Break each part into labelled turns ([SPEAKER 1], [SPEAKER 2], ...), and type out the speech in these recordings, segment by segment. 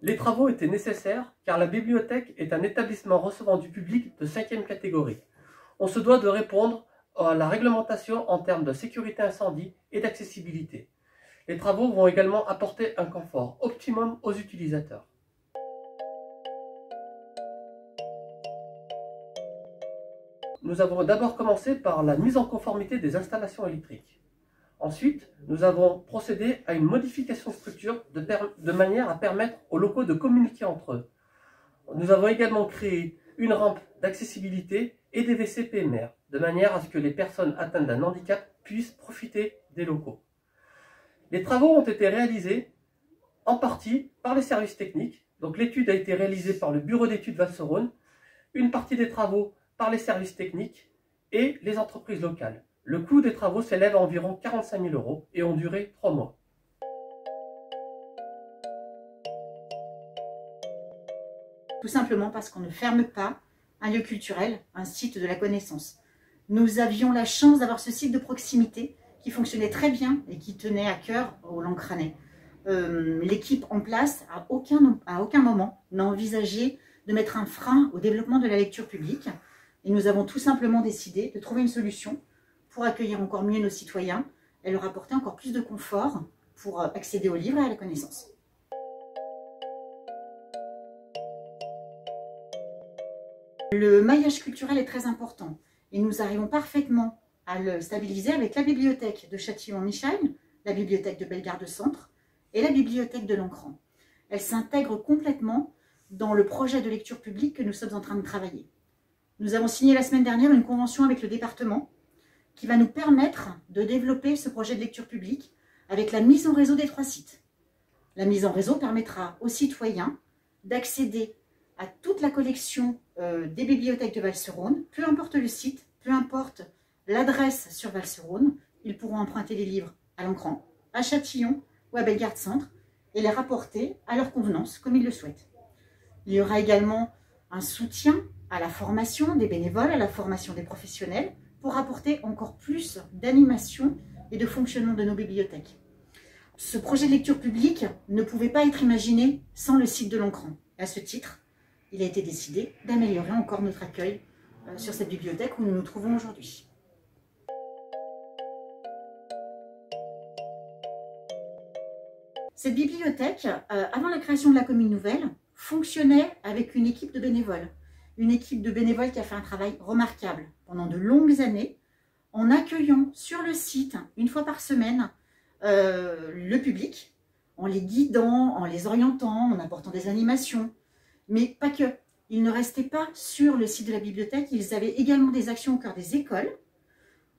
[SPEAKER 1] Les travaux étaient nécessaires car la bibliothèque est un établissement recevant du public de 5e catégorie. On se doit de répondre à la réglementation en termes de sécurité incendie et d'accessibilité. Les travaux vont également apporter un confort optimum aux utilisateurs. Nous avons d'abord commencé par la mise en conformité des installations électriques. Ensuite, nous avons procédé à une modification de structure de manière à permettre aux locaux de communiquer entre eux. Nous avons également créé une rampe d'accessibilité et des WC PMR, de manière à ce que les personnes atteintes d'un handicap puissent profiter des locaux. Les travaux ont été réalisés en partie par les services techniques. Donc l'étude a été réalisée par le bureau d'études Val-Sorogne, une partie des travaux par les services techniques et les entreprises locales. Le coût des travaux s'élève à environ 45 000 € et ont duré 3 mois.
[SPEAKER 2] Tout simplement parce qu'on ne ferme pas un lieu culturel, un site de la connaissance. Nous avions la chance d'avoir ce site de proximité qui fonctionnait très bien et qui tenait à cœur aux Lancranais. L'équipe en place, à aucun moment, n'a envisagé de mettre un frein au développement de la lecture publique. Et nous avons tout simplement décidé de trouver une solution pour accueillir encore mieux nos citoyens et leur apporter encore plus de confort pour accéder aux livres et à la connaissance. Le maillage culturel est très important et nous arrivons parfaitement à le stabiliser avec la bibliothèque de Châtillon-Michel, la bibliothèque de Bellegarde-Centre et la bibliothèque de Lancran. Elles s'intègrent complètement dans le projet de lecture publique que nous sommes en train de travailler. Nous avons signé la semaine dernière une convention avec le département qui va nous permettre de développer ce projet de lecture publique avec la mise en réseau des 3 sites. La mise en réseau permettra aux citoyens d'accéder à toute la collection des bibliothèques de Val-Sorogne, peu importe le site, peu importe l'adresse sur Val-Sorogne, ils pourront emprunter les livres à Lancran, à Châtillon ou à Bellegarde-Centre et les rapporter à leur convenance comme ils le souhaitent. Il y aura également un soutien à la formation des bénévoles, à la formation des professionnels pour apporter encore plus d'animation et de fonctionnement de nos bibliothèques. Ce projet de lecture publique ne pouvait pas être imaginé sans le site de Lancran. À ce titre, il a été décidé d'améliorer encore notre accueil sur cette bibliothèque où nous nous trouvons aujourd'hui. Cette bibliothèque, avant la création de la commune nouvelle, fonctionnait avec une équipe de bénévoles. Une équipe de bénévoles qui a fait un travail remarquable pendant de longues années, en accueillant sur le site, une fois par semaine, le public, en les guidant, en les orientant, en apportant des animations. Mais pas que. Ils ne restaient pas sur le site de la bibliothèque, ils avaient également des actions au cœur des écoles,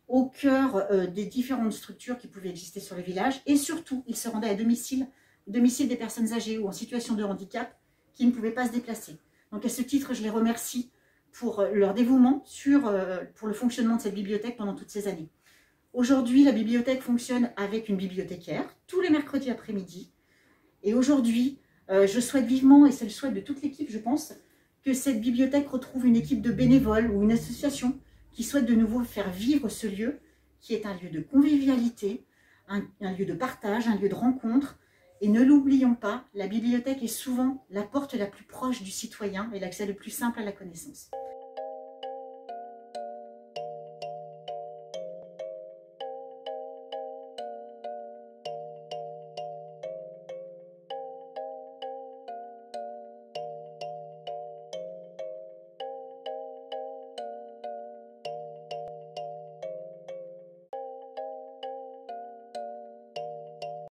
[SPEAKER 2] au cœur des différentes structures qui pouvaient exister sur le village, et surtout, ils se rendaient à domicile des personnes âgées ou en situation de handicap qui ne pouvaient pas se déplacer. Donc à ce titre, je les remercie pour leur dévouement pour le fonctionnement de cette bibliothèque pendant toutes ces années. Aujourd'hui, la bibliothèque fonctionne avec une bibliothécaire, tous les mercredis après-midi. Et aujourd'hui, je souhaite vivement, et c'est le souhait de toute l'équipe, je pense, que cette bibliothèque retrouve une équipe de bénévoles ou une association qui souhaite de nouveau faire vivre ce lieu, qui est un lieu de convivialité, un lieu de partage, un lieu de rencontre. Et ne l'oublions pas, la bibliothèque est souvent la porte la plus proche du citoyen et l'accès le plus simple à la connaissance.